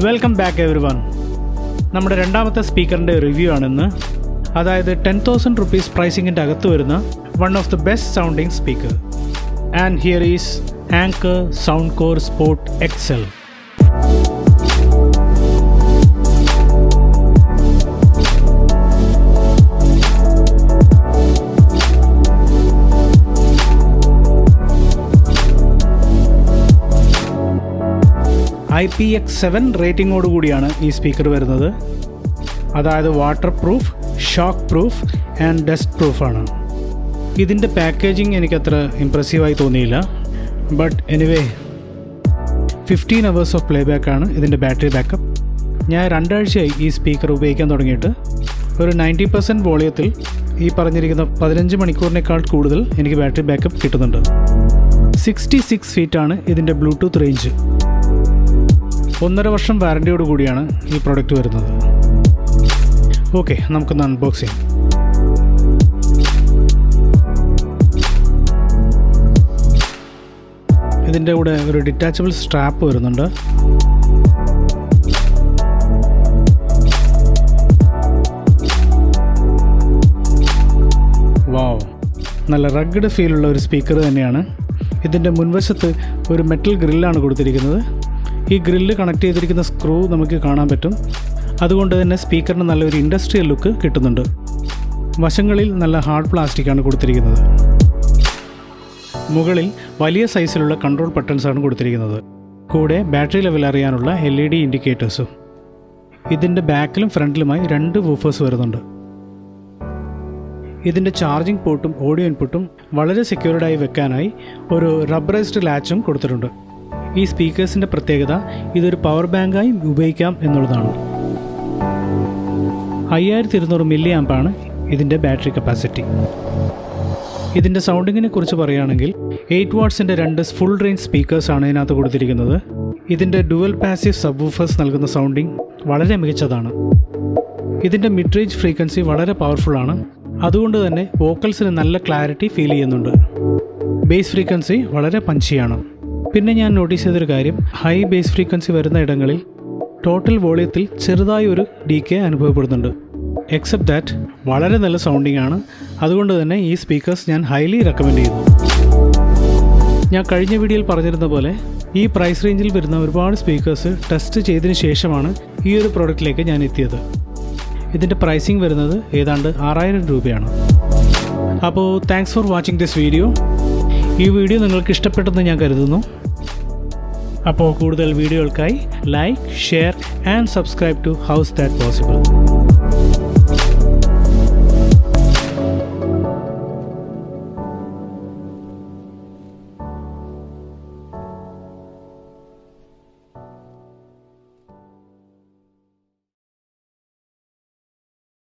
Welcome back everyone. നമ്മുടെ രണ്ടാമത്തെ സ്പീക്കറിൻ്റെ review ആണിന്ന്. അതായത് 10,000 rupees പ്രൈസിങ്ങിൻ്റെ അകത്ത് വരുന്ന one of the best sounding speaker. And here is Anker Soundcore sport XL. IPX7 റേറ്റിംഗോട് കൂടിയാണ് ഈ സ്പീക്കർ വരുന്നത്. അതായത് water proof, shock proof and dust പ്രൂഫാണ്. ഇതിൻ്റെ പാക്കേജിങ് എനിക്കത്ര ഇംപ്രസീവായി തോന്നിയില്ല. But anyway 15 hours of play ബാക്കാണ് ഇതിൻ്റെ ബാറ്ററി ബാക്കപ്പ്. ഞാൻ 2 ആഴ്ചയായി ഈ സ്പീക്കർ ഉപയോഗിക്കാൻ തുടങ്ങിയിട്ട്. ഒരു 90% വോളിയത്തിൽ ഈ പറഞ്ഞിരിക്കുന്ന 15 മണിക്കൂറിനേക്കാൾ കൂടുതൽ എനിക്ക് ബാറ്ററി ബാക്കപ്പ് കിട്ടുന്നുണ്ട്. 66 feet ആണ് ഇതിൻ്റെ ബ്ലൂടൂത്ത് റേഞ്ച്. 1.5 വർഷം വാറൻറ്റിയോട് കൂടിയാണ് ഈ പ്രോഡക്റ്റ് വരുന്നത്. ഓക്കെ, നമുക്കൊന്ന് അൺബോക്സ് ചെയ്യാം. ഇതിൻ്റെ കൂടെ ഒരു ഡിറ്റാച്ചബിൾ സ്ട്രാപ്പ് വരുന്നുണ്ട്. വാവ്, നല്ല റഗ്ഡ് ഫീലുള്ള ഒരു സ്പീക്കർ തന്നെയാണ്. ഇതിൻ്റെ മുൻവശത്ത് ഒരു മെറ്റൽ ഗ്രില്ലാണ് കൊടുത്തിരിക്കുന്നത്. ഈ ഗ്രില്ല് കണക്ട് ചെയ്തിരിക്കുന്ന സ്ക്രൂ നമുക്ക് കാണാൻ പറ്റും. അതുകൊണ്ട് തന്നെ സ്പീക്കറിന് നല്ലൊരു ഇൻഡസ്ട്രിയൽ ലുക്ക് കിട്ടുന്നുണ്ട്. വശങ്ങളിൽ നല്ല ഹാർഡ് പ്ലാസ്റ്റിക്കാണ് കൊടുത്തിരിക്കുന്നത്. മുകളിൽ വലിയ സൈസിലുള്ള കൺട്രോൾ ബട്ടൺസാണ് കൊടുത്തിരിക്കുന്നത്. കൂടെ ബാറ്ററി ലെവൽ അറിയാനുള്ള LED ഇൻഡിക്കേറ്റേഴ്സും. ഇതിൻ്റെ ബാക്കിലും ഫ്രണ്ടിലുമായി 2 വൂഫേഴ്സ് വരുന്നുണ്ട്. ഇതിൻ്റെ ചാർജിംഗ് പോർട്ടും ഓഡിയോ ഇൻപുട്ടും വളരെ സെക്യൂർഡായി വെക്കാനായി ഒരു റബ്ബറൈസ്ഡ് ലാച്ചും കൊടുത്തിട്ടുണ്ട്. ഈ സ്പീക്കേഴ്സിൻ്റെ പ്രത്യേകത ഇതൊരു പവർ ബാങ്കായി ഉപയോഗിക്കാം എന്നുള്ളതാണ്. 5200 mAh ഇതിൻ്റെ ബാറ്ററി കപ്പാസിറ്റി. ഇതിൻ്റെ സൗണ്ടിങ്ങിനെ കുറിച്ച് പറയുകയാണെങ്കിൽ 8 wattsൻ്റെ 2 ഫുൾ റേഞ്ച് സ്പീക്കേഴ്സാണ് ഇതിനകത്ത് കൊടുത്തിരിക്കുന്നത്. ഇതിൻ്റെ ഡുവൽ പാസീവ് സബ് വൂഫേഴ്സ് നൽകുന്ന സൗണ്ടിങ് വളരെ മികച്ചതാണ്. ഇതിൻ്റെ മിഡ് റേഞ്ച് ഫ്രീക്വൻസി വളരെ പവർഫുള്ളാണ്. അതുകൊണ്ട് തന്നെ വോക്കൽസിന് നല്ല ക്ലാരിറ്റി ഫീൽ ചെയ്യുന്നുണ്ട്. ബേസ് ഫ്രീക്വൻസി വളരെ പഞ്ചിയാണ്. പിന്നെ ഞാൻ നോട്ടീസ് ചെയ്തൊരു കാര്യം, ഹൈ ബേസ് ഫ്രീക്വൻസി വരുന്ന ഇടങ്ങളിൽ ടോട്ടൽ വോളിയത്തിൽ ചെറുതായി ഒരു ഡീകേ അനുഭവപ്പെടുന്നുണ്ട്. എക്സെപ്റ്റ് ദാറ്റ് വളരെ നല്ല സൗണ്ടിങ് ആണ്. അതുകൊണ്ട് തന്നെ ഈ സ്പീക്കേഴ്സ് ഞാൻ ഹൈലി റെക്കമെൻഡ് ചെയ്യുന്നു. ഞാൻ കഴിഞ്ഞ വീഡിയോയിൽ പറഞ്ഞിരുന്ന പോലെ ഈ പ്രൈസ് റേഞ്ചിൽ വരുന്ന ഒരുപാട് സ്പീക്കേഴ്സ് ടെസ്റ്റ് ചെയ്തതിന് ശേഷമാണ് ഈ ഒരു പ്രോഡക്റ്റിലേക്ക് ഞാൻ എത്തിയത്. ഇതിൻ്റെ പ്രൈസിങ് വരുന്നത് ഏതാണ്ട് 6000 രൂപയാണ്. അപ്പോൾ thanks for watching this video. ഈ വീഡിയോ നിങ്ങൾക്ക് ഇഷ്ടപ്പെട്ടെന്ന് ഞാൻ കരുതുന്നു. അപ്പോൾ കൂടുതൽ വീഡിയോകൾക്കായി like, share and subscribe to house that possible.